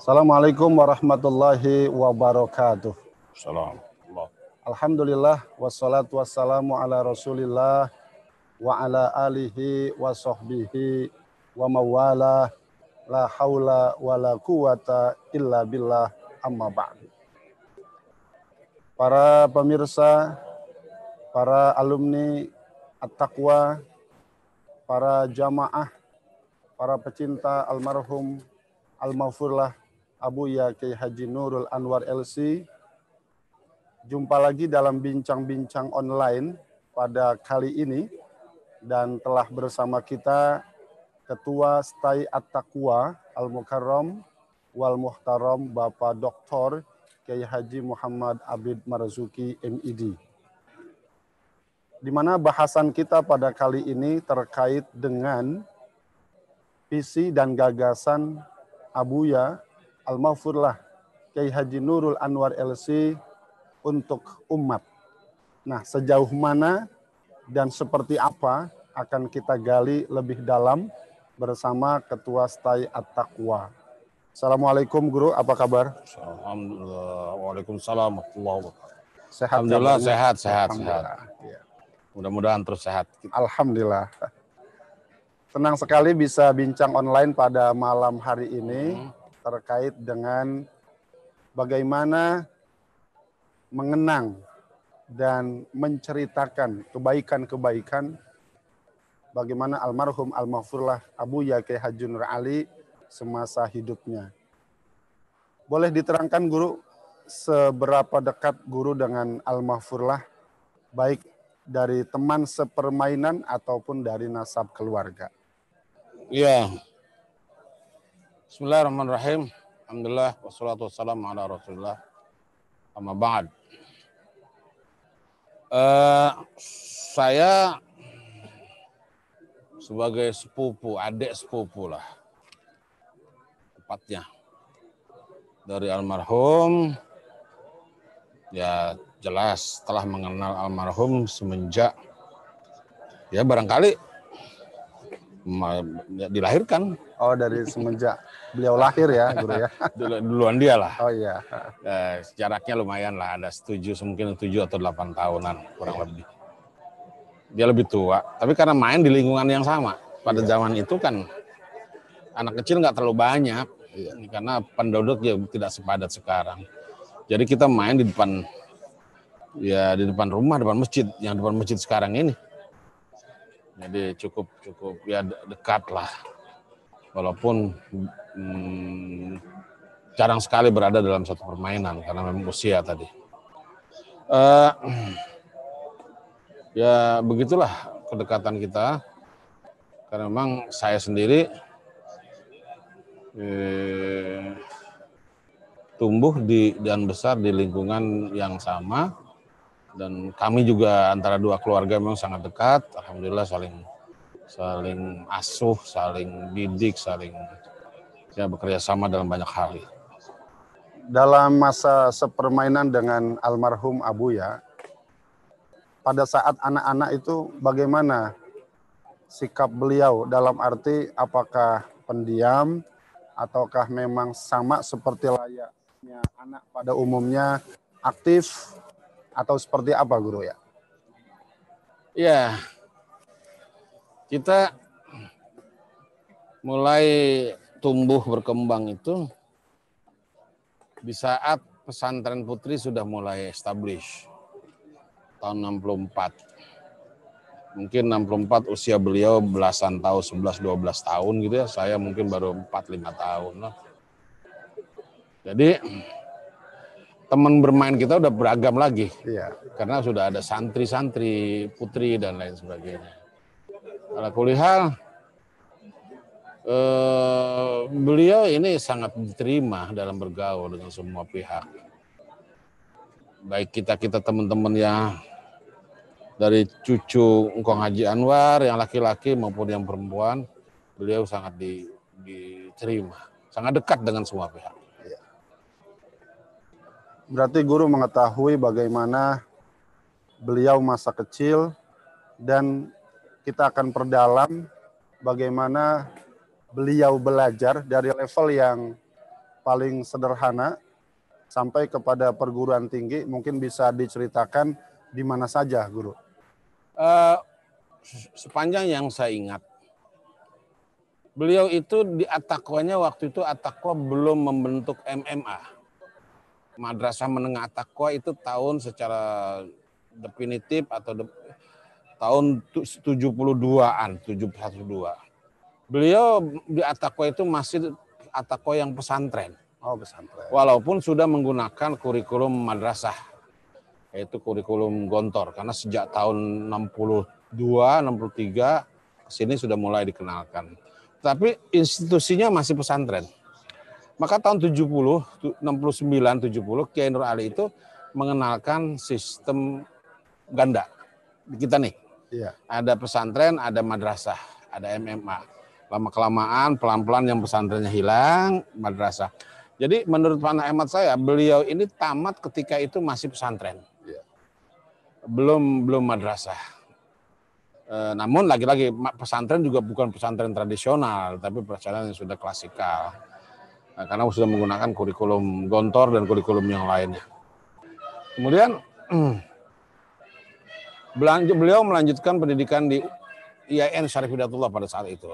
Assalamualaikum warahmatullahi wabarakatuh. Salam. Alhamdulillah wassalatu wassalamu ala Rasulillah wa ala alihi wa sahbihi wa mawala la haula wa la quwata illa billah amma ba'du. Para pemirsa, para alumni At-Taqwa, para jamaah, para pecinta almarhum Al-Maghfurlah Abuya Kiai Haji Nurul Anwar LC. Jumpa lagi dalam bincang-bincang online pada kali ini, dan telah bersama kita Ketua Stai At-Taqwa Al-Mukarram wal Muhtaram Bapak Dr. Kiai Haji Muhammad Abid Marzuki MID. Di mana bahasan kita pada kali ini terkait dengan visi dan gagasan Abuya Al-Maghfurlah Kiai Haji Nurul Anwar LC untuk umat. Nah, sejauh mana dan seperti apa akan kita gali lebih dalam bersama Ketua Stai At-Taqwa. Assalamualaikum Guru, apa kabar? Alhamdulillah. Waalaikumsalam warahmatullahi wabarakatuh. Sehat? Alhamdulillah kabarnya? sehat. Ya. Mudah-mudahan terus sehat. Alhamdulillah. Senang sekali bisa bincang online pada malam hari ini terkait dengan bagaimana mengenang dan menceritakan kebaikan-kebaikan bagaimana almarhum Al-Maghfurlah Abuya Kiai Haji Nur Ali semasa hidupnya. Boleh diterangkan Guru, seberapa dekat Guru dengan Al-Maghfurlah, baik dari teman sepermainan ataupun dari nasab keluarga? Iya. Bismillahirrahmanirrahim. Alhamdulillah wassalatu wassalamu ala Rasulillah. Amma ba'd. Saya sebagai sepupu, adik sepupu lah tepatnya dari almarhum, ya jelas telah mengenal almarhum semenjak ya barangkali dilahirkan. Oh, dari semenjak beliau lahir ya Guru ya? Duluan dia lah. Oh iya. Jaraknya lumayan lah, ada mungkin 7 atau 8 tahunan kurang lebih. Dia lebih tua, tapi karena main di lingkungan yang sama. Pada zaman itu kan anak kecil nggak terlalu banyak, karena penduduk ya tidak sepadat sekarang. Jadi kita main di depan rumah, depan masjid, yang depan masjid sekarang ini. Jadi cukup ya dekat lah. Walaupun jarang sekali berada dalam satu permainan karena memang usia tadi. Ya begitulah kedekatan kita, karena memang saya sendiri tumbuh dan besar di lingkungan yang sama, dan kami juga antara dua keluarga memang sangat dekat. Alhamdulillah saling asuh, saling didik, saling bekerja sama dalam banyak hal. Dalam masa sepermainan dengan almarhum Abuya, pada saat anak-anak itu bagaimana sikap beliau, dalam arti apakah pendiam ataukah memang sama seperti layaknya anak pada umumnya, aktif atau seperti apa Guru ya? Iya. Kita mulai tumbuh berkembang itu di saat pesantren putri sudah mulai establish tahun 64. Mungkin 64 usia beliau belasan tahun, 11-12 tahun gitu ya. Saya mungkin baru 4-5 tahun lah. Jadi teman bermain kita udah beragam lagi. Iya. Karena sudah ada santri-santri, putri dan lain sebagainya. Ala kulihal, beliau ini sangat diterima dalam bergaul dengan semua pihak. Baik kita teman-teman yang dari cucu Engkong Haji Anwar yang laki-laki maupun yang perempuan, beliau sangat diterima, sangat dekat dengan semua pihak. Berarti Guru mengetahui bagaimana beliau masa kecil, dan kita akan perdalam bagaimana beliau belajar dari level yang paling sederhana sampai kepada perguruan tinggi, mungkin bisa diceritakan di mana saja, Guru? Sepanjang yang saya ingat, beliau itu di At-Taqwanya waktu itu At-Taqwa belum membentuk MMA. Madrasah Menengah At-Taqwa itu tahun secara definitif atau tahun 72-an, 712. Beliau di At-Taqwa itu masih At-Taqwa yang pesantren. Oh, pesantren. Walaupun sudah menggunakan kurikulum madrasah, yaitu kurikulum Gontor. Karena sejak tahun 62, 63 kesini sudah mulai dikenalkan. Tapi institusinya masih pesantren. Maka tahun 70, 69, 70, Kiai Nur Ali itu mengenalkan sistem ganda. Kita nih, ada pesantren, ada madrasah, ada MMA. Lama-kelamaan, pelan-pelan yang pesantrennya hilang, madrasah. Jadi menurut pandangan hemat saya, beliau ini tamat ketika itu masih pesantren. Belum madrasah. Namun lagi-lagi pesantren juga bukan pesantren tradisional, tapi pesantren yang sudah klasikal. Karena sudah menggunakan kurikulum Gontor dan kurikulum yang lainnya. Kemudian beliau melanjutkan pendidikan di IAIN Syarif Hidayatullah pada saat itu.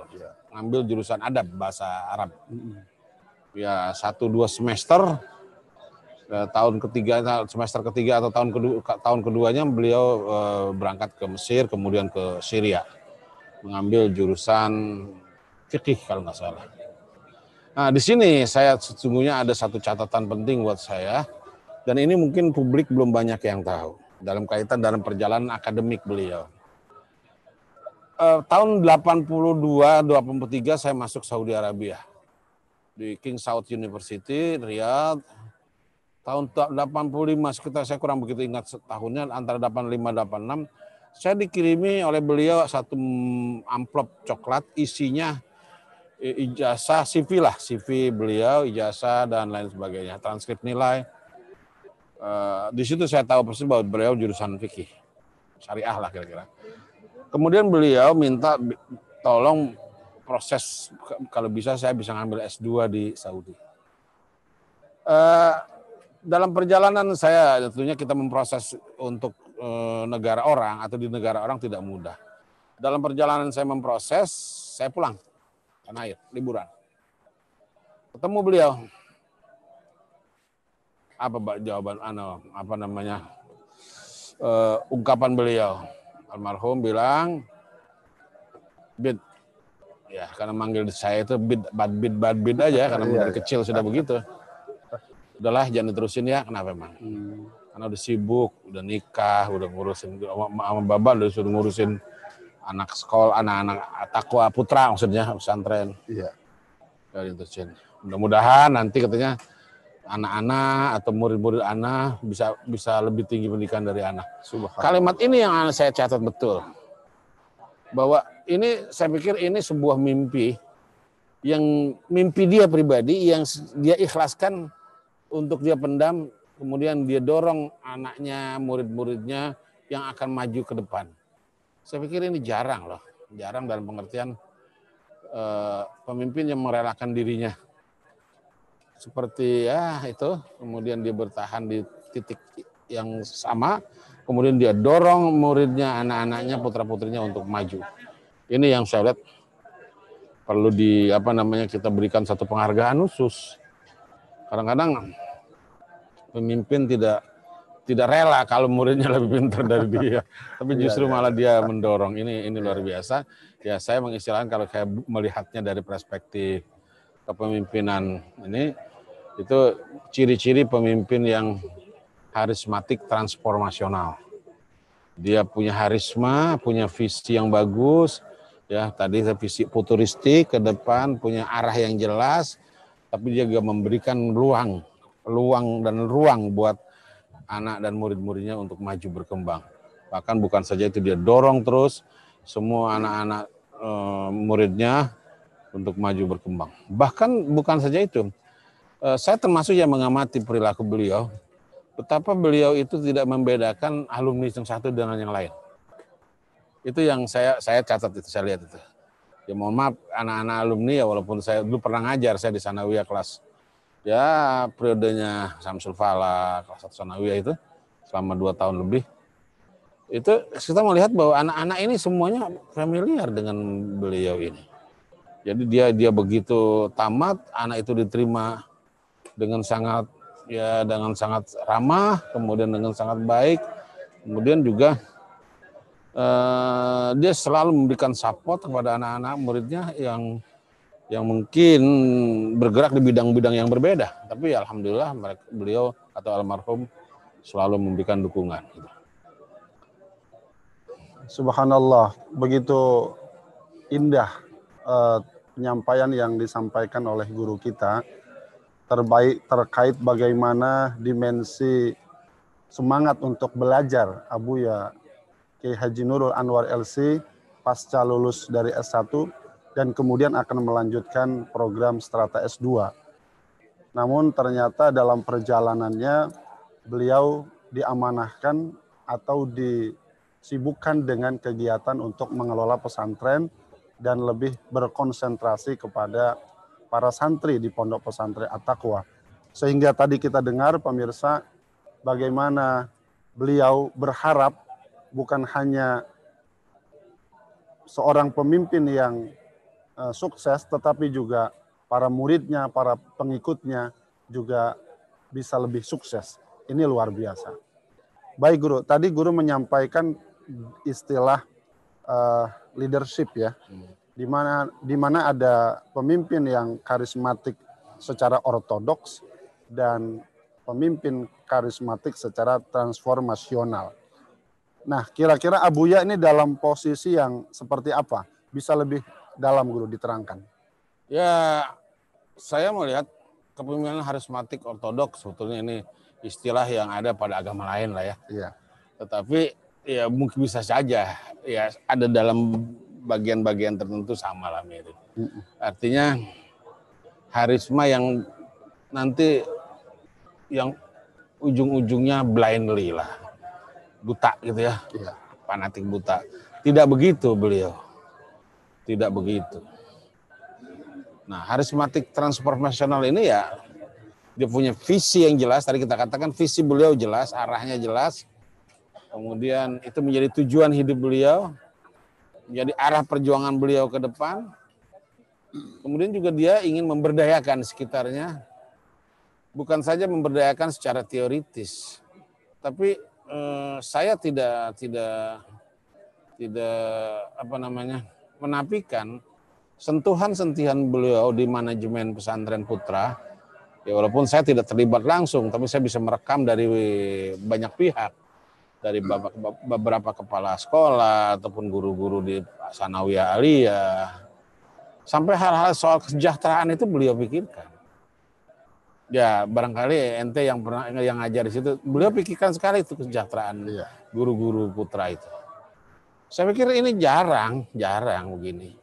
Ngambil jurusan adab bahasa Arab. Ya 1-2 semester. Semester ketiga atau tahun keduanya beliau berangkat ke Mesir, kemudian ke Syria. Mengambil jurusan fikih kalau nggak salah. Nah, di sini saya sesungguhnya ada satu catatan penting buat saya, dan ini mungkin publik belum banyak yang tahu dalam kaitan dalam perjalanan akademik beliau. Tahun 82-83 saya masuk Saudi Arabia di King Saud University, Riyadh. Tahun 85 sekitar, saya kurang begitu ingat tahunnya, antara 85-86, saya dikirimi oleh beliau satu amplop coklat isinya ijazah CV lah, CV beliau, ijazah dan lain sebagainya, transkrip nilai. Di situ saya tahu persis bahwa beliau jurusan fikih, syariah lah kira-kira. Kemudian beliau minta tolong proses, kalau bisa saya bisa ngambil S2 di Saudi. Dalam perjalanan saya tentunya kita memproses untuk negara orang atau di negara orang tidak mudah. Dalam perjalanan saya memproses, saya pulang tanah air, liburan. Ketemu beliau. Apa jawaban ungkapan beliau? Almarhum bilang, Bid, ya karena manggil saya itu bad bid aja, karena dari kecil sudah begitu. Udahlah jangan diterusin ya, kenapa emang? Karena udah sibuk, udah nikah, udah ngurusin sama Baba, udah sudah ngurusin anak sekolah, anak-anak Taqwa putra maksudnya, pesantren. Iya. Mudah-mudahan nanti katanya anak-anak atau murid-murid anak bisa lebih tinggi pendidikan dari anak. Kalimat ini yang saya catat betul. Bahwa ini saya pikir ini sebuah mimpi dia pribadi yang dia ikhlaskan untuk dia pendam, kemudian dia dorong anaknya, murid-muridnya yang akan maju ke depan. Saya pikir ini jarang loh, jarang dalam pengertian pemimpin yang merelakan dirinya. Seperti ya itu, kemudian dia bertahan di titik yang sama, kemudian dia dorong muridnya, anak-anaknya, putra-putrinya untuk maju. Ini yang saya lihat perlu kita berikan satu penghargaan khusus. Kadang-kadang pemimpin tidak rela kalau muridnya lebih pintar dari dia, tapi justru malah dia mendorong. Ini luar biasa. Ya saya mengistilahkan kalau saya melihatnya dari perspektif kepemimpinan ini, itu ciri-ciri pemimpin yang karismatik transformasional. Dia punya harisma, punya visi yang bagus, ya tadi visi futuristik ke depan, punya arah yang jelas, tapi dia juga memberikan ruang buat anak dan murid-muridnya untuk maju berkembang. Bahkan bukan saja itu, dia dorong terus semua anak-anak muridnya untuk maju berkembang. Bahkan bukan saja itu, saya termasuk yang mengamati perilaku beliau, betapa beliau itu tidak membedakan alumni yang satu dengan yang lain. Itu yang saya catat itu, saya lihat itu. Ya mohon maaf anak-anak alumni ya, walaupun saya dulu pernah ngajar, saya di Sanawiyah kelas ya periodenya Samsul Falak, Asad Sanawiyah itu selama 2 tahun lebih. Itu kita melihat bahwa anak-anak ini semuanya familiar dengan beliau ini. Jadi dia begitu tamat, anak itu diterima dengan sangat ramah, kemudian dengan sangat baik, kemudian juga dia selalu memberikan support kepada anak-anak muridnya yang mungkin bergerak di bidang-bidang yang berbeda, tapi alhamdulillah beliau atau almarhum selalu memberikan dukungan. Subhanallah, begitu indah penyampaian yang disampaikan oleh guru kita terkait bagaimana dimensi semangat untuk belajar Abuya Kiai Haji Nurul Anwar LC pasca lulus dari S1 dan kemudian akan melanjutkan program Strata S2. Namun ternyata dalam perjalanannya beliau diamanahkan atau disibukkan dengan kegiatan untuk mengelola pesantren dan lebih berkonsentrasi kepada para santri di Pondok Pesantren At-Taqwa. Sehingga tadi kita dengar pemirsa bagaimana beliau berharap bukan hanya seorang pemimpin yang sukses, tetapi juga para muridnya, para pengikutnya juga bisa lebih sukses. Ini luar biasa. Baik guru, tadi guru menyampaikan istilah leadership ya, di mana ada pemimpin yang karismatik secara ortodoks dan pemimpin karismatik secara transformasional. Nah, kira-kira Abuya ini dalam posisi yang seperti apa? Bisa lebih dalam guru diterangkan. Ya, saya melihat kepemimpinan karismatik ortodoks sebetulnya ini istilah yang ada pada agama lain lah ya. Iya. Tetapi ya mungkin bisa saja ya ada dalam bagian-bagian tertentu sama lah mirip. Artinya harisma yang nanti yang ujung-ujungnya blindly lah, buta gitu ya, fanatik buta. Tidak begitu beliau, tidak begitu. Nah, harismatik transformasional ini ya dia punya visi yang jelas. Tadi kita katakan visi beliau jelas, arahnya jelas. Kemudian itu menjadi tujuan hidup beliau, menjadi arah perjuangan beliau ke depan. Kemudian juga dia ingin memberdayakan sekitarnya, bukan saja memberdayakan secara teoritis, tapi saya tidak menafikan sentuhan-sentihan beliau di manajemen pesantren Putra. Ya walaupun saya tidak terlibat langsung, tapi saya bisa merekam dari banyak pihak, dari beberapa kepala sekolah ataupun guru-guru di Sanawiyah Aliyah, sampai hal-hal soal kesejahteraan itu beliau pikirkan. Ya barangkali ente yang pernah yang ngajar di situ, beliau pikirkan sekali itu kesejahteraan guru-guru Putra itu. Saya pikir ini jarang begini.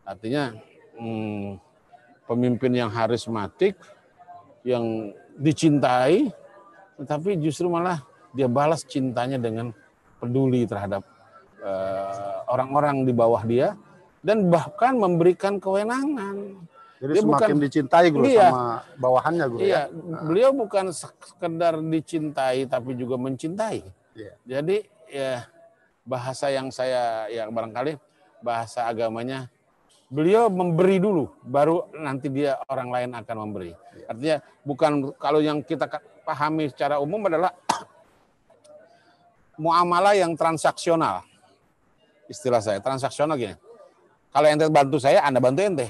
Artinya pemimpin yang harismatik, yang dicintai, tetapi justru malah dia balas cintanya dengan peduli terhadap orang-orang di bawah dia dan bahkan memberikan kewenangan. Jadi dia semakin dicintai guru sama bawahannya guru ya. Beliau bukan sekedar dicintai tapi juga mencintai. Jadi ya bahasa yang saya yang barangkali bahasa agamanya beliau memberi dulu, baru nanti dia orang lain akan memberi. Artinya bukan kalau yang kita pahami secara umum adalah muamalah yang transaksional. Istilah saya, transaksional gini. Kalau ente bantu saya, Anda bantu ente.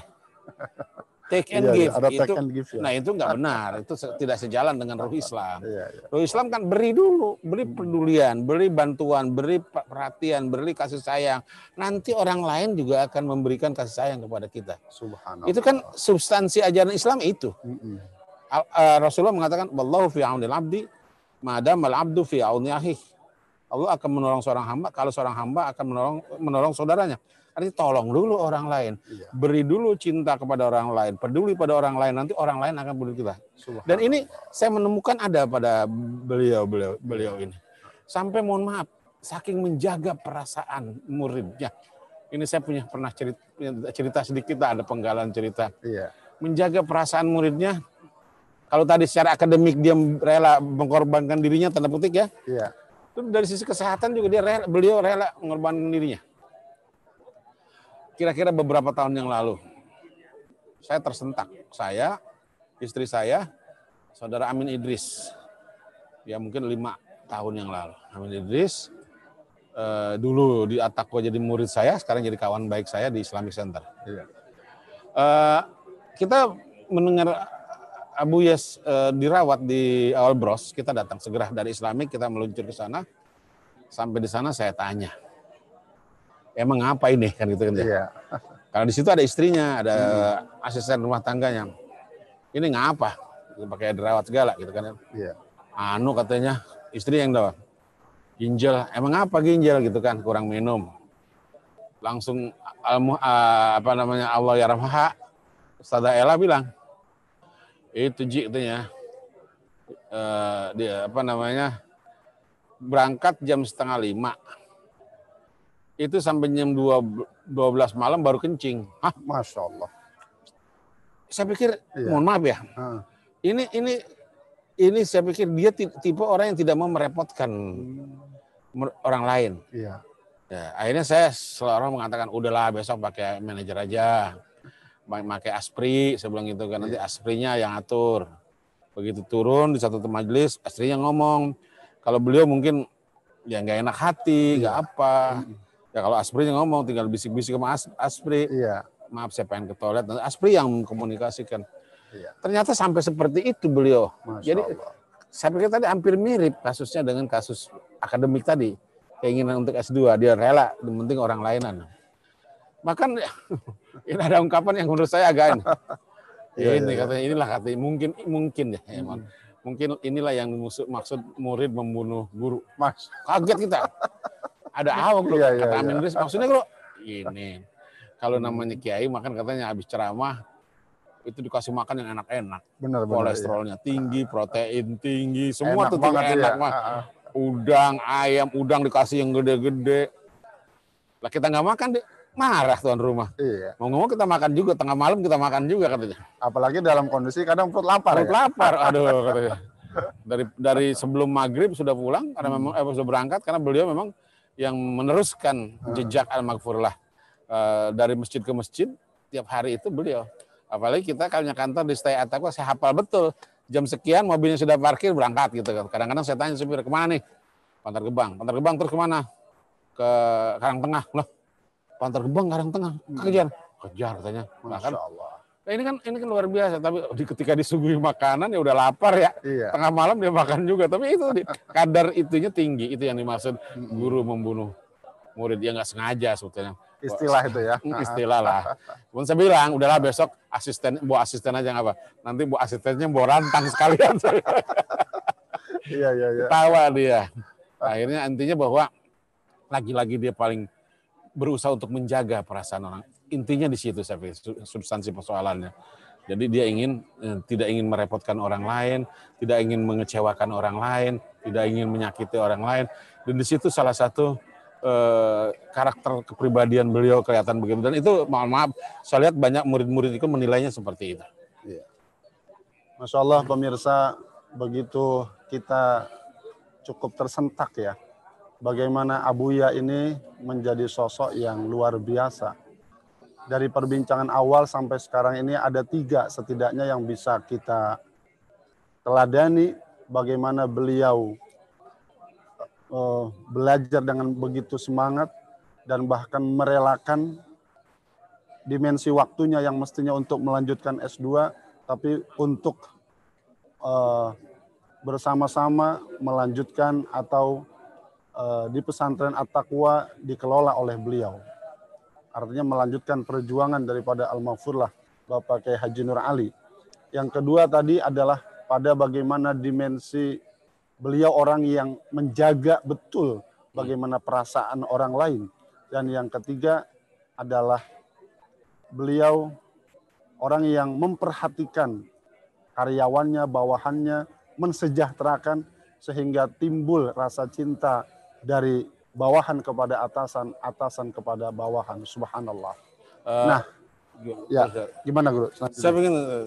Take and give. Ada itu, take and give, ya. Nah itu nggak benar, itu tidak sejalan dengan ruh Islam. Ruh Islam kan beri dulu, beri pedulian, beri bantuan, beri perhatian, beri kasih sayang. Nanti orang lain juga akan memberikan kasih sayang kepada kita. Subhanallah. Itu kan substansi ajaran Islam itu. Rasulullah mengatakan, Wallahu fi aunil abdi, madamal abdu fi auni akhih. Allah akan menolong seorang hamba kalau seorang hamba akan menolong saudaranya. Artinya tolong dulu orang lain, beri dulu cinta kepada orang lain, peduli pada orang lain, nanti orang lain akan peduli kita. Dan ini saya menemukan ada pada beliau ini. Sampai mohon maaf, saking menjaga perasaan muridnya. Ini saya pernah cerita sedikit, ada penggalan cerita. Menjaga perasaan muridnya, Kalau tadi secara akademik dia rela mengorbankan dirinya, tanda petik ya. Iya. Itu dari sisi kesehatan juga beliau rela mengorbankan dirinya. Kira-kira beberapa tahun yang lalu, saya tersentak. Saya, istri saya, saudara Amin Idris. Ya mungkin 5 tahun yang lalu. Amin Idris dulu di Atakwa jadi murid saya, sekarang jadi kawan baik saya di Islamic Center. Iya. Kita mendengar Abu Yas dirawat di Awal Bros, kita datang segera dari Islamic, kita meluncur ke sana. Sampai di sana saya tanya, emang apa ini kan gitu kan ya? Iya. Karena di situ ada istrinya, ada asisten rumah tangganya. Ini ngapa? Pakai dirawat segala gitu kan? Iya. Anu katanya istri yang tahu. Ginjal, emang apa ginjal gitu kan? Kurang minum. Langsung Allah yarhamha, Ustazah Ella bilang, itu Ji katanya, dia berangkat jam 4:30. Itu sampai jam 12 malam baru kencing. Hah? Masya Allah. Saya pikir, Iya. mohon maaf ya, ini saya pikir dia tipe orang yang tidak mau merepotkan orang lain. Iya. Ya, akhirnya saya selalu mengatakan, udahlah besok pakai manajer aja, pakai Aspri, saya bilang gitu kan, nanti Asprinya yang atur. Begitu turun di satu majelis, istrinya ngomong, kalau beliau mungkin ya nggak enak hati, nggak apa. Ya kalau Asprinya ngomong, tinggal bisik-bisik sama Aspri. Iya. Maaf saya pengen ke toilet, nanti Aspri yang mengkomunikasikan. Iya. Ternyata sampai seperti itu beliau. Masya Jadi Allah. saya pikir tadi hampir mirip kasusnya dengan kasus akademik tadi. Keinginan untuk S2, dia rela, yang penting orang lainan. Bahkan ini ada ungkapan yang menurut saya agak ini katanya, inilah katanya, mungkin ya emang. Mungkin inilah yang maksud murid membunuh guru. Mas. Kaget kita. Ada awak loh, Iya, kata iya, Amin iya. Idris, maksudnya bro, ini. Kalau namanya kiai makan katanya habis ceramah itu dikasih makan yang enak-enak. Benar. Kolesterolnya tinggi, protein tinggi, semua Enak tuh banget enak ya. mah. Udang, ayam, udang dikasih yang gede-gede. Lah kita nggak makan deh, marah tuan rumah. Iya. Mau ngomong kita makan juga, tengah malam kita makan juga katanya. Apalagi dalam kondisi kadang perut lapar. Perut lapar, aduh katanya. Dari sebelum maghrib sudah pulang karena memang sudah berangkat karena beliau memang yang meneruskan jejak Al-Maghfurlah dari masjid ke masjid tiap hari itu beliau. Apalagi kita kalau kantor di Stay Atakwa, saya hafal betul jam sekian mobilnya sudah parkir berangkat gitu kan. Kadang-kadang saya tanya supir kemana nih? Bantar Gebang terus kemana? Ke Karangtengah. Loh, Bantar Gebang Karangtengah kejar katanya. Masya Allah. Nah, ini kan luar biasa, tapi ketika disuguhi makanan ya udah lapar ya. Iya. Tengah malam dia makan juga, tapi itu kadar itunya tinggi, itu yang dimaksud guru membunuh murid, dia nggak sengaja sebetulnya. Istilah itu ya. Istilah lah. Kemudian saya bilang, udahlah besok bawa asisten aja nggak apa. Nanti bawa asistennya bawa rantang sekalian. Iya. Tawa dia. Akhirnya intinya bahwa lagi-lagi dia paling berusaha untuk menjaga perasaan orang. Intinya di situ saya pikir substansi persoalannya. Jadi dia tidak ingin merepotkan orang lain, tidak ingin mengecewakan orang lain, tidak ingin menyakiti orang lain. Dan di situ salah satu karakter kepribadian beliau kelihatan begitu. Dan itu mohon maaf, saya lihat banyak murid-murid itu menilainya seperti itu. Iya. Masya Allah pemirsa, begitu kita cukup tersentak ya. Bagaimana Abuya ini menjadi sosok yang luar biasa. Dari perbincangan awal sampai sekarang ini ada 3 setidaknya yang bisa kita teladani bagaimana beliau belajar dengan begitu semangat dan bahkan merelakan dimensi waktunya yang mestinya untuk melanjutkan S2 tapi untuk bersama-sama melanjutkan atau di pesantren At-Taqwa dikelola oleh beliau. Artinya melanjutkan perjuangan daripada Al-Maghfurlah Bapak Kiai Haji Nur Ali. Yang kedua tadi adalah pada bagaimana dimensi beliau orang yang menjaga betul bagaimana perasaan orang lain. Dan yang ketiga adalah beliau orang yang memperhatikan karyawannya, bawahannya, mensejahterakan sehingga timbul rasa cinta dari bawahan kepada atasan, atasan kepada bawahan. Subhanallah. Ya, gimana Guru?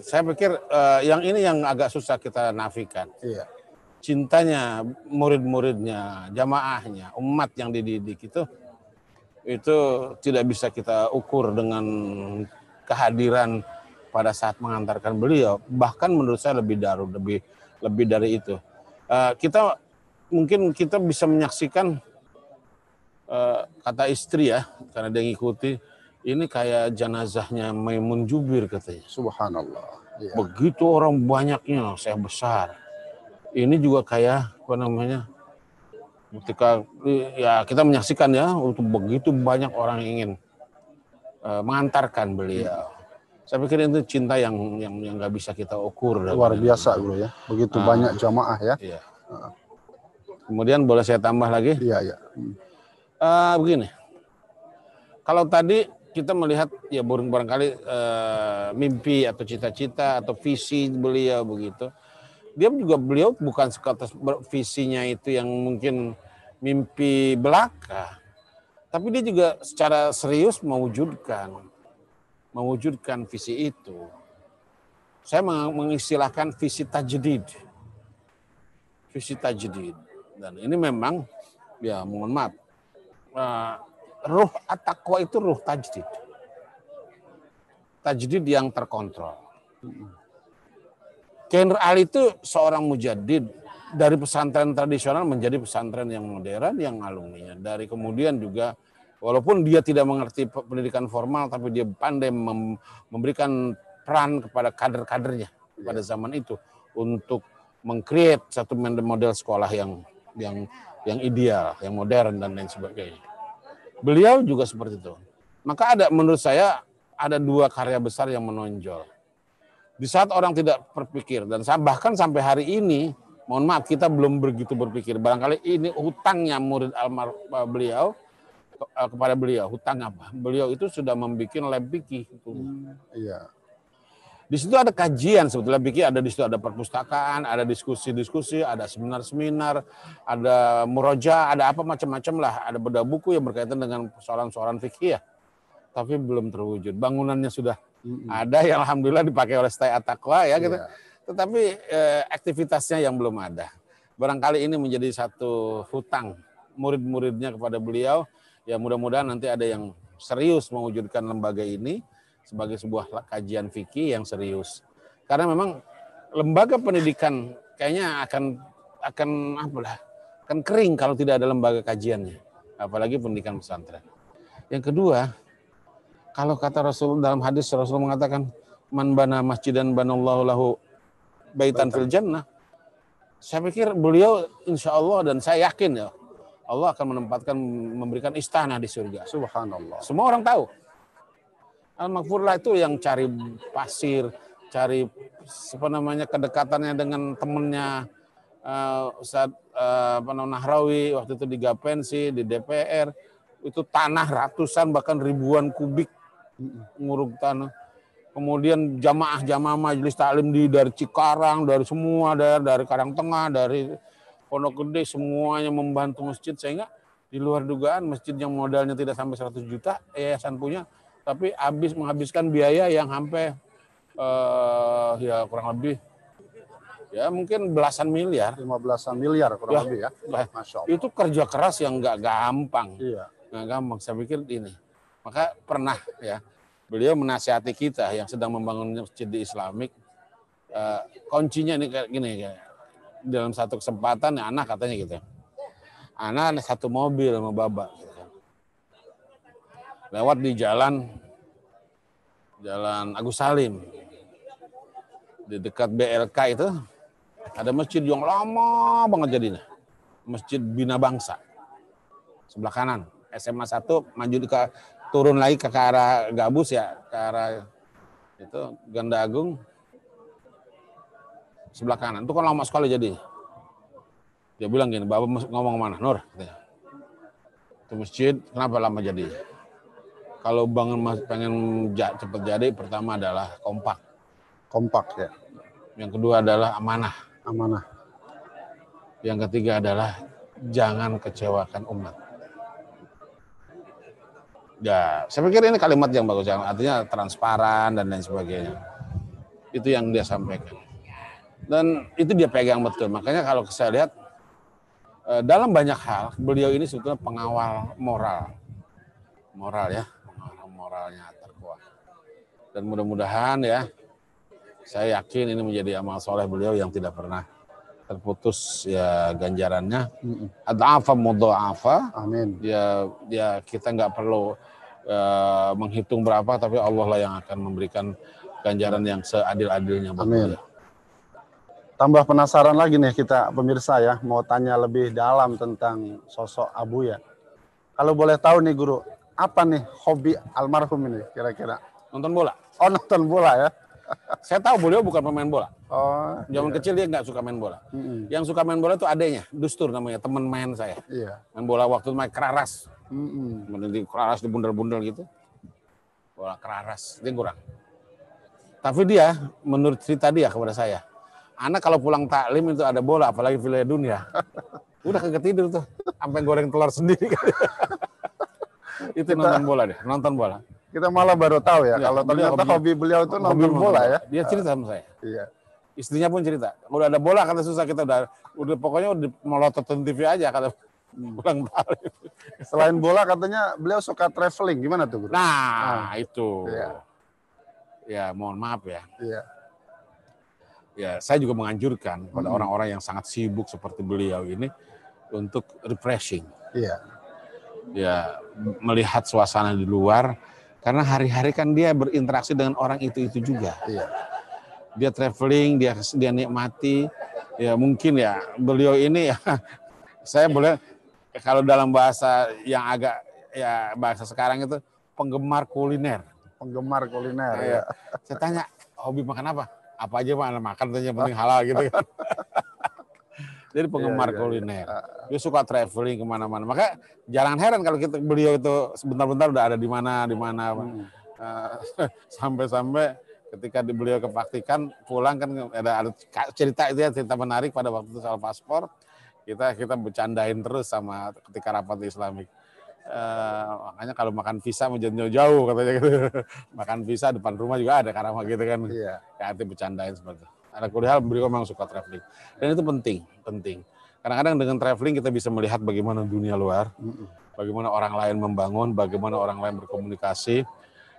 Saya pikir yang ini yang agak susah kita nafikan. Iya. Cintanya murid-muridnya, jamaahnya, umat yang dididik itu tidak bisa kita ukur dengan kehadiran pada saat mengantarkan beliau. Bahkan menurut saya lebih dari itu. Mungkin kita bisa menyaksikan kata istri ya, karena dia ngikuti, ini kayak jenazahnya Maimun Jubir katanya. Subhanallah. Iya. Begitu orang banyaknya, saya besar. Ini juga kayak apa namanya? Ketika ya kita menyaksikan ya, untuk begitu banyak orang yang ingin mengantarkan beliau. Saya pikir itu cinta yang nggak bisa kita ukur. Luar biasa Guru ya. Begitu banyak jamaah ya. Iya. Kemudian boleh saya tambah lagi? Iya, iya. Begini, kalau tadi kita melihat ya barangkali mimpi atau cita-cita atau visi beliau begitu, beliau bukan sebatas visinya itu yang mungkin mimpi belaka, tapi dia juga secara serius mewujudkan visi itu. Saya mengistilahkan visi tajdid, dan ini memang ya mohon maaf. Ruh at-taqwa itu ruh tajdid yang terkontrol. Kiai Ali itu seorang mujaddid dari pesantren tradisional menjadi pesantren yang modern yang alumninya. Dari kemudian juga walaupun dia tidak mengerti pendidikan formal, tapi dia pandai memberikan peran kepada kader-kadernya pada zaman itu untuk meng-create satu model sekolah yang ideal, yang modern dan lain sebagainya. Beliau juga seperti itu. Maka menurut saya ada dua karya besar yang menonjol. Di saat orang tidak berpikir, dan bahkan sampai hari ini, mohon maaf kita belum begitu berpikir. Barangkali ini hutangnya murid beliau kepada beliau. Hutang apa? Beliau itu sudah membuat lab fikih. Iya. Di situ ada kajian sebetulnya fikih, ada di situ ada perpustakaan, ada diskusi-diskusi, ada seminar-seminar, ada muroja, ada apa macam-macam lah, ada bedah buku yang berkaitan dengan persoalan-persoalan fikih ya. Tapi belum terwujud. Bangunannya sudah ada yang alhamdulillah dipakai oleh Stay At-Taqwa ya gitu. Tetapi aktivitasnya yang belum ada. Barangkali ini menjadi satu hutang murid-muridnya kepada beliau. Ya mudah-mudahan nanti ada yang serius mewujudkan lembaga ini sebagai sebuah kajian fikih yang serius. Karena memang lembaga pendidikan kayaknya akan kering kalau tidak ada lembaga kajiannya, apalagi pendidikan pesantren. Yang kedua, kalau kata Rasul dalam hadis, Rasul mengatakan man bana masjidan banallahu lahu baitan fil jannah. Saya pikir beliau insya Allah dan saya yakin ya Allah akan memberikan istana di surga. Subhanallah. Semua orang tahu. Al-Maghfurlah itu yang cari pasir, cari kedekatannya dengan temennya Ustadz Nahrawi waktu itu di Gapensi, di DPR, itu tanah ratusan bahkan ribuan kubik nguruk tanah. Kemudian jamaah majelis taklim dari Cikarang, dari semua daerah, dari Karangtengah, dari Pondok Gede, semuanya membantu masjid sehingga di luar dugaan masjid yang modalnya tidak sampai 100 juta yayasan punya, tapi menghabiskan biaya yang sampai ya kurang lebih ya mungkin belasan miliar. 15 miliar kurang lebih ya. Masya Allah. Itu kerja keras yang nggak gampang. Iya. Nggak gampang. Saya pikir ini. Maka pernah ya beliau menasihati kita yang sedang membangun masjid di Islamik. Kuncinya ini kayak gini kayak dalam satu kesempatan ya anak katanya gitu. Anak ada satu mobil sama baba. Gitu. Lewat di jalan Agus Salim, di dekat BLK itu ada masjid yang lama banget jadinya, Masjid Bina Bangsa sebelah kanan SMA 1 maju turun lagi ke arah Gabus ya, ke arah itu Ganda Agung sebelah kanan itu kan lama sekali jadinya. Dia bilang gini, Bapak ngomong kemana? Nur, itu masjid kenapa lama jadi? Kalau pengen cepat jadi, pertama adalah kompak ya. Yang kedua adalah amanah. Yang ketiga adalah jangan kecewakan umat. Ya, saya pikir ini kalimat yang bagus, yang artinya transparan dan lain sebagainya. Itu yang dia sampaikan. Dan itu dia pegang betul. Makanya kalau saya lihat dalam banyak hal beliau ini sebetulnya pengawal moral ya, pengawal moralnya terkuat. Dan mudah-mudahan ya, saya yakin ini menjadi amal soleh beliau yang tidak pernah terputus ya ganjarannya. Ad'afa mudha'afa. Amin. Ya kita nggak perlu menghitung berapa, tapi Allah lah yang akan memberikan ganjaran yang seadil-adilnya buat Amin. beliau. Tambah penasaran lagi nih kita pemirsa ya, mau tanya lebih dalam tentang sosok Abuya. Kalau boleh tahu nih Guru, apa nih hobi almarhum ini kira-kira? Nonton bola. Oh, nonton bola ya? Saya tahu beliau bukan pemain bola. Oh, Zaman iya. kecil dia nggak suka main bola. Yang suka main bola itu adeknya, Dustur namanya, teman main saya. Iya. Main bola waktu main keraras. Di keraras, di bundel-bundel gitu. Bola keraras, dia kurang. Tapi dia, menurut cerita dia kepada saya, anak kalau pulang taklim itu ada bola, apalagi Piala Dunia. Udah kagak tidur tuh, sampai goreng telur sendiri. Itu nonton bola deh, nonton bola. Kita malah baru tahu ya, kalau ternyata hobi beliau itu nonton bola ya. Dia cerita sama saya. Iya. Istrinya pun cerita, udah ada bola kata susah, kita udah pokoknya udah melotot TV aja kata pulang taklim. Selain bola katanya beliau suka traveling, gimana tuh Guru? Nah, itu. Iya. Ya, mohon maaf ya. Iya. Ya, saya juga menganjurkan pada orang-orang yang sangat sibuk seperti beliau ini untuk refreshing. Iya. Ya, melihat suasana di luar, karena hari-hari kan dia berinteraksi dengan orang itu juga. Iya. Dia traveling, dia nikmati. Ya mungkin ya beliau ini ya, saya boleh kalau dalam bahasa yang agak ya bahasa sekarang itu penggemar kuliner. Penggemar kuliner ya. ya. Saya tanya, hobi makan apa? Apa aja Pak, makan yang penting halal gitu kan. Jadi penggemar kuliner. Dia suka traveling kemana-mana. Maka jangan heran kalau beliau itu sebentar-bentar udah ada di mana. Sampai-sampai ketika beliau kepraktikan pulang kan ada cerita itu ya, cerita menarik pada waktu itu soal paspor. Kita bercandain terus sama ketika rapat Islamik. Makanya kalau makan visa mau jauh-jauh katanya gitu. Makan visa depan rumah juga ada karama gitu kan. Iya. Ya arti bercandain seperti itu. Ada kuliah beliau memang suka traveling. Dan itu penting. Kadang-kadang dengan traveling kita bisa melihat bagaimana dunia luar, bagaimana orang lain membangun, bagaimana orang lain berkomunikasi.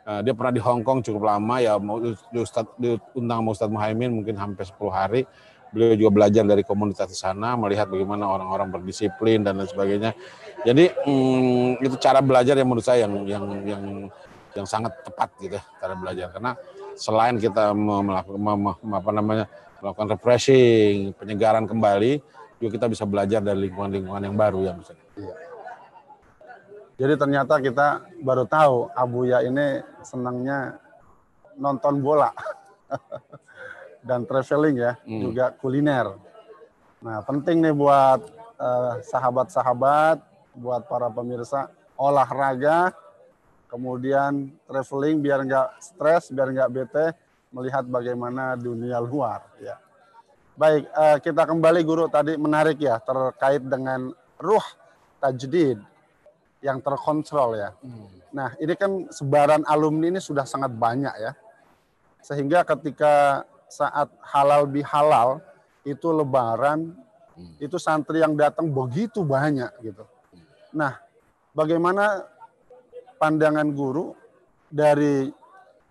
Dia pernah di Hong Kong cukup lama ya, diundang sama Ustadz Muhaimin mungkin hampir 10 hari. Beliau juga belajar dari komunitas di sana, melihat bagaimana orang-orang berdisiplin dan lain sebagainya. Jadi itu cara belajar yang menurut saya yang sangat tepat gitu cara belajar. Karena selain kita melakukan refreshing, penyegaran kembali, juga kita bisa belajar dari lingkungan-lingkungan yang baru ya misalnya. Iya. Jadi ternyata kita baru tahu Abuya ini senangnya nonton bola. Dan traveling ya, juga kuliner. Nah, penting nih buat sahabat-sahabat, buat para pemirsa, olahraga, kemudian traveling biar nggak stres, biar nggak bete, melihat bagaimana dunia luar. Ya. Baik, kita kembali Guru, tadi menarik ya, terkait dengan ruh tajdid yang terkontrol ya. Nah, ini kan sebaran alumni ini sudah sangat banyak ya. Sehingga ketika saat halal bihalal itu lebaran, itu santri yang datang begitu banyak gitu. Nah, bagaimana pandangan Guru dari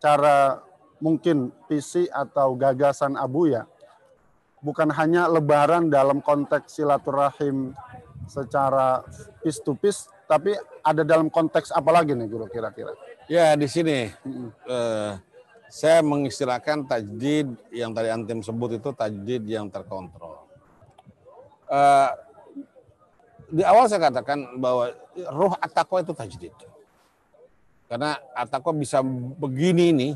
cara mungkin visi atau gagasan Abuya, bukan hanya lebaran dalam konteks silaturahim secara piece to piece, tapi ada dalam konteks apa lagi nih Guru kira-kira? Ya di sini saya mengistilahkan tajdid yang tadi Antim sebut itu tajdid yang terkontrol. Di awal saya katakan bahwa ruh at-taqwa itu tajdid. Karena at-taqwa bisa begini nih,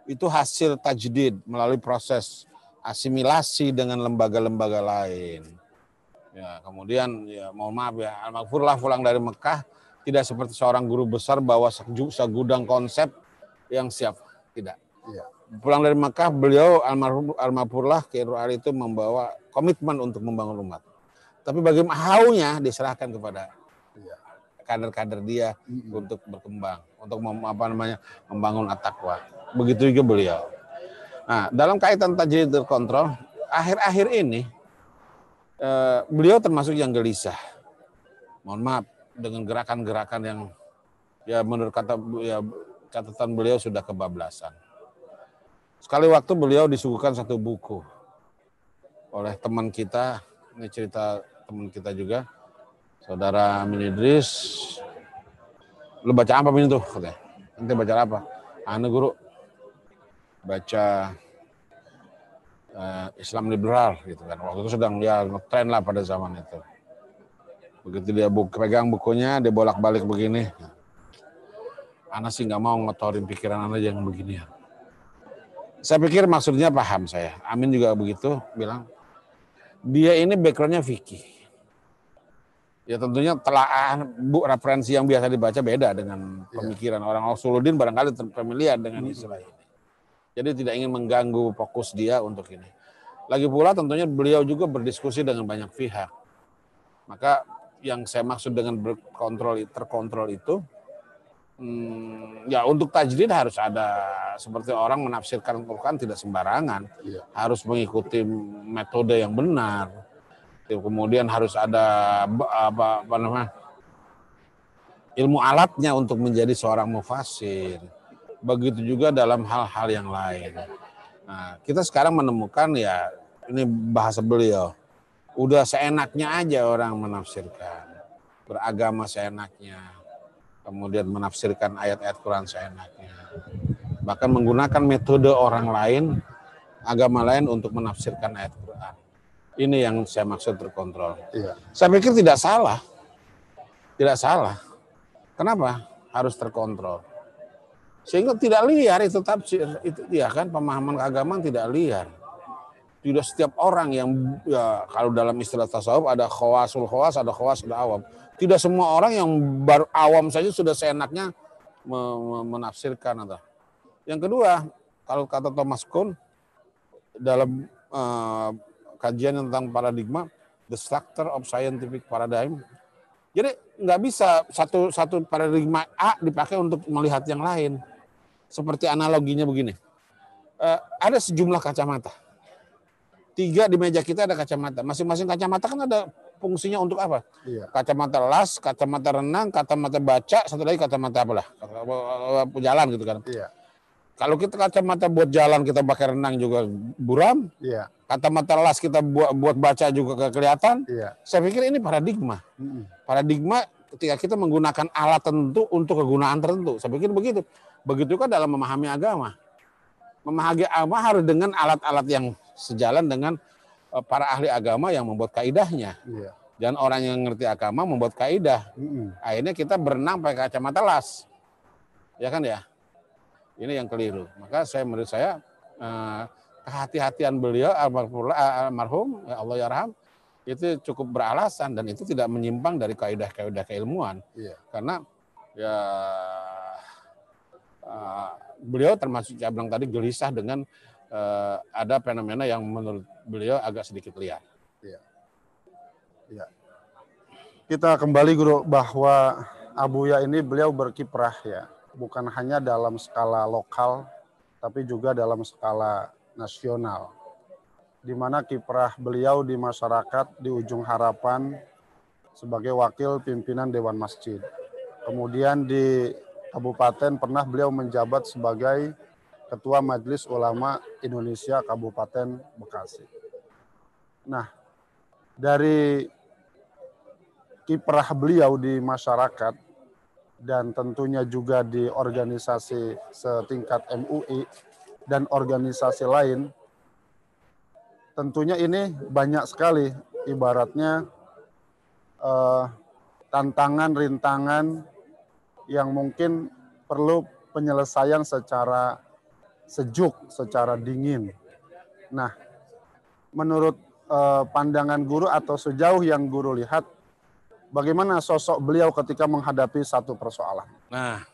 itu hasil tajdid melalui proses asimilasi dengan lembaga-lembaga lain. Ya, kemudian ya mohon maaf ya, Al-Maghfurlah pulang dari Mekah tidak seperti seorang guru besar bawa segudang konsep yang siap. Tidak. Iya. Pulang dari Makkah, beliau Al-Maghfurlah Kiai Ali itu membawa komitmen untuk membangun umat. Tapi bagaimana haunya diserahkan kepada kader-kader dia untuk berkembang, untuk membangun at-taqwa. Begitu juga beliau. Nah, dalam kaitan tajrid terkontrol, akhir-akhir ini beliau termasuk yang gelisah. Mohon maaf dengan gerakan-gerakan yang ya menurut catatan beliau sudah kebablasan. Sekali waktu beliau disuguhkan satu buku oleh teman kita, ini cerita teman kita juga, Saudara Amin Idris. Lu baca apa Min tuh? Katanya. Nanti baca apa? Anu guru, baca Islam liberal gitu kan. Waktu itu sedang ya ngetren lah pada zaman itu. Begitu dia pegang bukunya, dia bolak-balik begini. Ana sih nggak mau ngotorin pikiran Ana yang begini ya. Saya pikir maksudnya paham saya. Amin juga begitu bilang. Dia ini backgroundnya fikih. Ya tentunya telaah referensi yang biasa dibaca beda dengan pemikiran orang Usuluddin barangkali familiar dengan istilah ini. Jadi tidak ingin mengganggu fokus dia untuk ini. Lagi pula tentunya beliau juga berdiskusi dengan banyak pihak. Maka yang saya maksud dengan terkontrol itu, ya untuk tajdid harus ada seperti orang menafsirkan Al-Quran tidak sembarangan, harus mengikuti metode yang benar. Kemudian harus ada apa namanya ilmu alatnya untuk menjadi seorang mufassir. Begitu juga dalam hal-hal yang lain. Nah, kita sekarang menemukan ya ini bahasa beliau. Udah seenaknya aja orang menafsirkan. Beragama seenaknya. Kemudian menafsirkan ayat-ayat Quran seenaknya. Bahkan menggunakan metode orang lain, agama lain untuk menafsirkan ayat Quran. Ini yang saya maksud terkontrol. Saya pikir tidak salah. Tidak salah. Kenapa? Harus terkontrol. Sehingga tidak liar itu tafsir. Itu ya kan pemahaman keagamaan tidak liar. Tidak setiap orang yang ya kalau dalam istilah tasawuf ada khawasul khawas, ada khawasul awam. Tidak semua orang yang baru awam saja sudah seenaknya menafsirkan atau. Yang kedua, kalau kata Thomas Kuhn dalam kajian tentang paradigma, the structure of scientific paradigm. Jadi nggak bisa satu paradigma A dipakai untuk melihat yang lain. Seperti analoginya begini, ada sejumlah kacamata. 3 di meja kita ada kacamata. Masing-masing kacamata kan ada fungsinya untuk apa? Kacamata las, kacamata renang, kacamata baca, satu lagi kacamata apalah, jalan gitu kan. Kalau kita kacamata buat jalan kita pakai renang juga buram. Kacamata las kita buat baca juga kelihatan. Saya pikir ini paradigma. Paradigma ketika kita menggunakan alat tertentu untuk kegunaan tertentu. Saya pikir begitu. Begitu kan dalam memahami agama. Memahami agama harus dengan alat-alat yang sejalan dengan para ahli agama yang membuat kaidahnya. Dan orang yang ngerti agama membuat kaidah. Akhirnya kita berenang pakai kacamata las. Ya kan ya? Ini yang keliru. Maka menurut saya kehati-hatian beliau almarhum ya Allah yarham itu cukup beralasan dan itu tidak menyimpang dari kaidah-kaidah keilmuan. Karena ya beliau termasuk saya bilang tadi gelisah dengan ada fenomena yang menurut beliau agak sedikit liar. Kita kembali guru bahwa Abuya ini beliau berkiprah ya, bukan hanya dalam skala lokal, tapi juga dalam skala nasional. Di mana kiprah beliau di masyarakat di Ujung Harapan sebagai wakil pimpinan Dewan Masjid. Kemudian di kabupaten pernah beliau menjabat sebagai Ketua Majelis Ulama Indonesia Kabupaten Bekasi. Nah, dari kiprah beliau di masyarakat dan tentunya juga di organisasi setingkat MUI dan organisasi lain, tentunya ini banyak sekali ibaratnya tantangan, rintangan yang mungkin perlu penyelesaian secara sejuk, secara dingin. Nah, menurut pandangan guru atau sejauh yang guru lihat, bagaimana sosok beliau ketika menghadapi satu persoalan? Nah,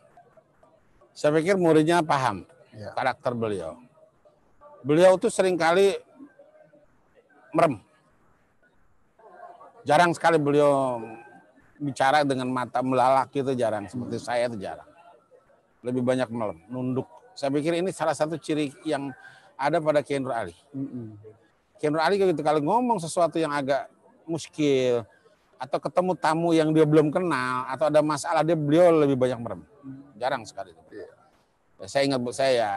saya pikir muridnya paham karakter beliau. Beliau tuh seringkali merem. Jarang sekali beliau bicara dengan mata melalak itu jarang, seperti saya itu jarang. Lebih banyak nunduk. Saya pikir ini salah satu ciri yang ada pada Kiai Nur Ali. Kiai Nur Ali kalau ngomong sesuatu yang agak muskil atau ketemu tamu yang dia belum kenal atau ada masalah, beliau lebih banyak merem. Jarang sekali. Ya, saya ingat saya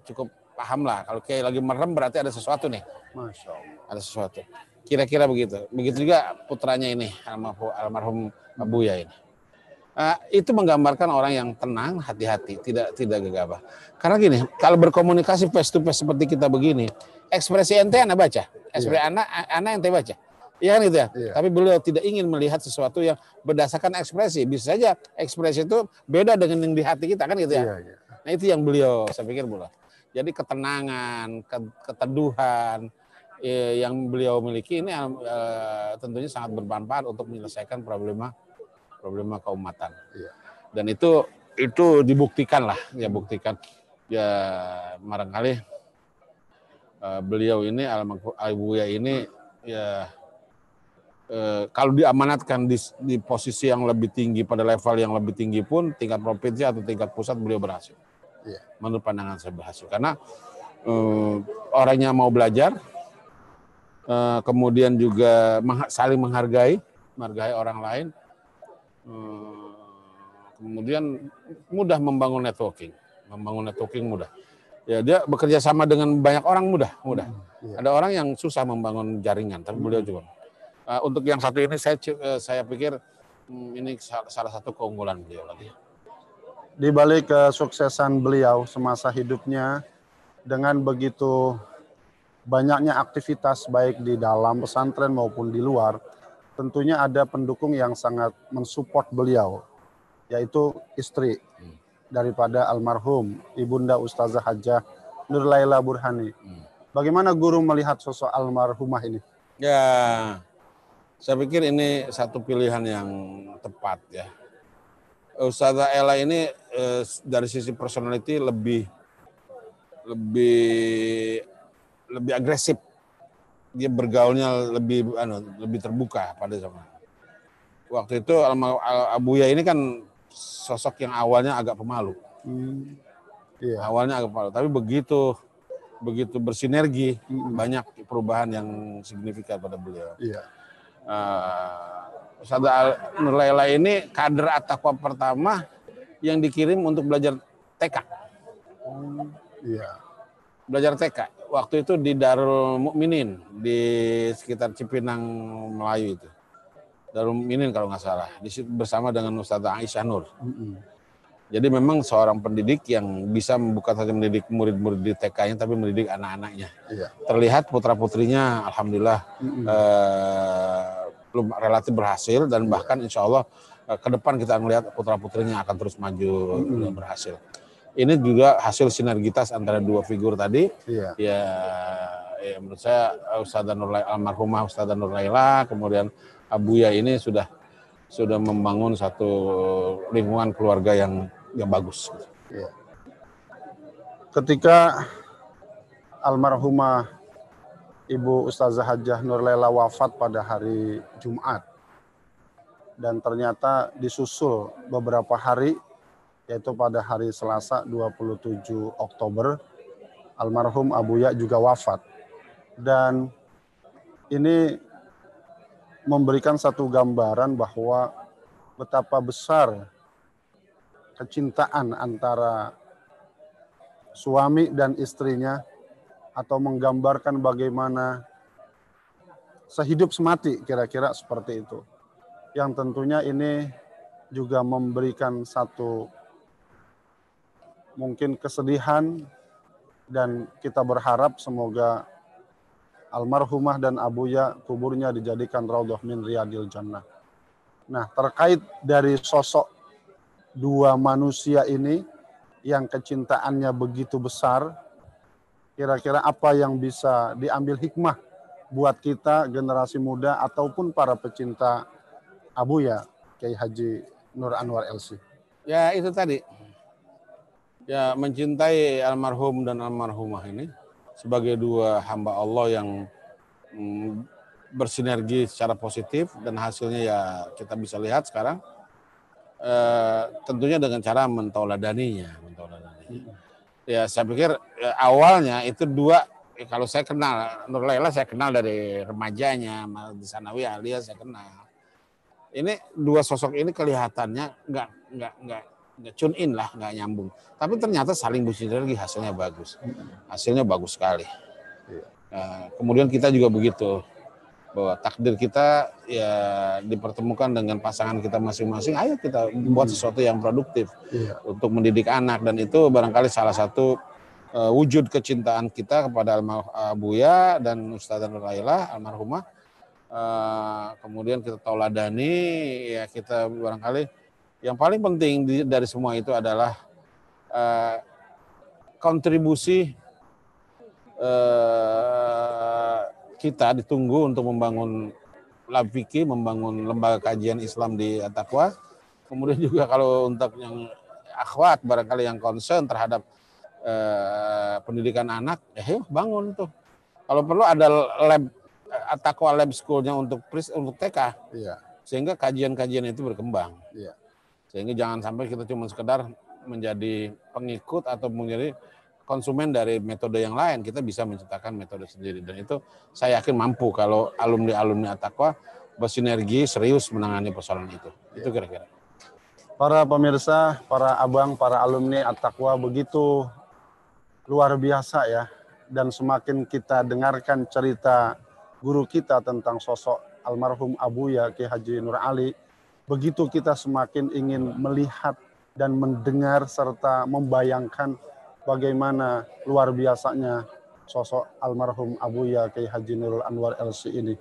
cukup paham lah kalau Kiai lagi merem berarti ada sesuatu nih. Masya Allah. Ada sesuatu. Kira-kira begitu. Begitu juga putranya ini, almarhum Abuya ini. Itu menggambarkan orang yang tenang, hati-hati, tidak gegabah. Karena gini, kalau berkomunikasi face to face seperti kita begini, ekspresi ente anak baca, ekspresi anak ente baca. Iya kan gitu ya? Iya. Tapi beliau tidak ingin melihat sesuatu yang berdasarkan ekspresi. Bisa saja ekspresi itu beda dengan yang di hati kita kan gitu ya. Iya. Nah itu yang beliau, saya pikir beliau. Jadi ketenangan, keteduhan yang beliau miliki ini tentunya sangat bermanfaat untuk menyelesaikan problema keumatan. Iya. Dan itu dibuktikan lah, ya buktikan. Ya barangkali beliau ini Abuya ini ya kalau diamanatkan di posisi yang lebih tinggi pada level yang lebih tinggi pun tingkat provinsi atau tingkat pusat beliau berhasil. Iya. Menurut pandangan saya berhasil karena orangnya mau belajar, kemudian juga saling menghargai orang lain. Kemudian mudah membangun networking mudah. Ya dia bekerja sama dengan banyak orang mudah. Ada orang yang susah membangun jaringan, tapi beliau juga. Untuk yang satu ini saya pikir ini salah satu keunggulan beliau lagi. Di balik kesuksesan beliau semasa hidupnya dengan begitu banyaknya aktivitas baik di dalam pesantren maupun di luar, tentunya ada pendukung yang sangat mensupport beliau, yaitu istri daripada almarhum Ibunda Ustazah Hajjah Nur Laila Burhani. Bagaimana guru melihat sosok almarhumah ini? Ya, saya pikir ini satu pilihan yang tepat ya. Ustazah Ella ini dari sisi personality lebih agresif. Dia bergaulnya lebih terbuka pada zaman. Waktu itu Abuya ini kan sosok yang awalnya agak pemalu. Iya. Awalnya agak pemalu, tapi begitu bersinergi banyak perubahan yang signifikan pada beliau. Iya. Ustazah Nur Laila ini kader At-Taqwa pertama yang dikirim untuk belajar TK. Iya. Belajar TK. Waktu itu di Darul Mukminin di sekitar Cipinang Melayu itu. Darul Mukminin kalau nggak salah. Di situ bersama dengan Ustazah Aisyah Nur. Jadi memang seorang pendidik yang bisa bukan saja mendidik murid-murid di TK-nya, tapi mendidik anak-anaknya. Iya. Terlihat putra-putrinya, alhamdulillah, relatif berhasil dan bahkan insya Allah ke depan kita melihat putra-putrinya akan terus maju dan berhasil. Ini juga hasil sinergitas antara dua figur tadi. Iya. Ya menurut saya almarhumah Ustazah Nur Laila, kemudian Abuya ini sudah membangun satu lingkungan keluarga yang bagus. Iya. Ketika almarhumah Ibu Ustazah Hajjah Nur Laila wafat pada hari Jumat dan ternyata disusul beberapa hari, yaitu pada hari Selasa 27 Oktober almarhum Abuya juga wafat. Dan ini memberikan satu gambaran bahwa betapa besar kecintaan antara suami dan istrinya, atau menggambarkan bagaimana sehidup semati, kira-kira seperti itu. Yang tentunya ini juga memberikan satu mungkin kesedihan, dan kita berharap semoga almarhumah dan Abuya kuburnya dijadikan raudhah min riyadil jannah. Nah, terkait dari sosok dua manusia ini yang kecintaannya begitu besar, kira-kira apa yang bisa diambil hikmah buat kita generasi muda ataupun para pecinta Abuya, Kiai Haji Nur Anwar LC? Ya itu tadi. Ya mencintai almarhum dan almarhumah ini sebagai dua hamba Allah yang bersinergi secara positif dan hasilnya ya kita bisa lihat sekarang. Tentunya dengan cara mentauladaninya. Ya saya pikir awalnya itu dua, kalau saya kenal Nur Laila, saya kenal dari remajanya di Sanawiyah Alia, saya kenal. Ini dua sosok ini kelihatannya nggak tune in lah, nggak nyambung. Tapi ternyata saling bersinergi, hasilnya bagus. Hasilnya bagus sekali. Kemudian kita juga begitu, bahwa takdir kita ya dipertemukan dengan pasangan kita masing-masing. Ayo kita buat sesuatu yang produktif untuk mendidik anak, dan itu barangkali salah satu wujud kecintaan kita kepada Abuya dan Ustazah Nur Laila almarhumah. Kemudian kita tauladani, ya kita barangkali yang paling penting dari semua itu adalah kontribusi kita ditunggu untuk membangun Labfiki, membangun lembaga kajian Islam di At-Taqwa. Kemudian juga kalau untuk yang akhwat barangkali yang concern terhadap pendidikan anak, ya bangun tuh. Kalau perlu ada lab At-Taqwa Lab School-nya untuk TK. Sehingga kajian-kajian itu berkembang. Sehingga jangan sampai kita cuma sekedar menjadi pengikut atau menjadi konsumen dari metode yang lain. Kita bisa menciptakan metode sendiri, dan itu saya yakin mampu kalau alumni At-Taqwa bersinergi serius menangani persoalan itu. Itu kira-kira. Para pemirsa, para abang, para alumni At-Taqwa begitu luar biasa ya, dan semakin kita dengarkan cerita guru kita tentang sosok almarhum Abuya Ki Haji Nur Ali, begitu kita semakin ingin melihat dan mendengar serta membayangkan bagaimana luar biasanya sosok almarhum Abuya Ki Haji Nurul Anwar LC ini.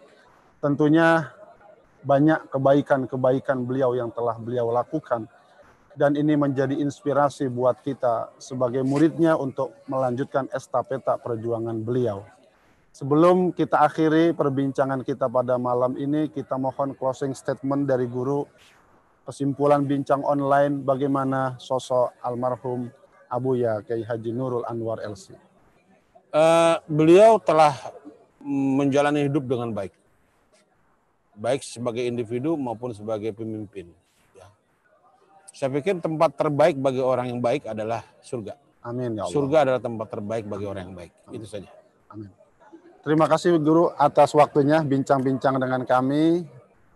Tentunya banyak kebaikan-kebaikan beliau yang telah beliau lakukan, dan ini menjadi inspirasi buat kita sebagai muridnya untuk melanjutkan estafeta perjuangan beliau. Sebelum kita akhiri perbincangan kita pada malam ini, kita mohon closing statement dari guru, kesimpulan bincang online bagaimana sosok almarhum Abuya Kiai Haji Nurul Anwar LC. Beliau telah menjalani hidup dengan baik. Baik sebagai individu maupun sebagai pemimpin. Ya. Saya pikir tempat terbaik bagi orang yang baik adalah surga. Amin ya Allah. Surga adalah tempat terbaik bagi orang yang baik. Amin. Itu saja. Amin. Terima kasih guru atas waktunya bincang-bincang dengan kami.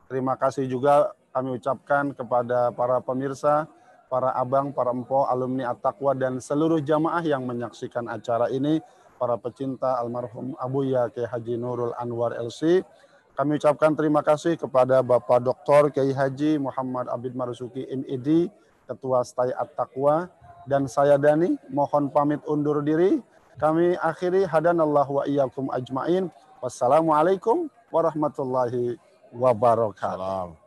Terima kasih juga kami ucapkan kepada para pemirsa, para abang, para empo, alumni At-Taqwa, dan seluruh jamaah yang menyaksikan acara ini, para pecinta almarhum Abuya Kiai Haji Nurul Anwar LC. Kami ucapkan terima kasih kepada Bapak Dr. Kiai Haji Muhammad Abid Marzuki MED, Ketua Stai At-Taqwa, dan saya Dani, mohon pamit undur diri. Kami akhiri, hadanallahu wa iyyakum ajmain. Wassalamualaikum warahmatullahi wabarakatuh.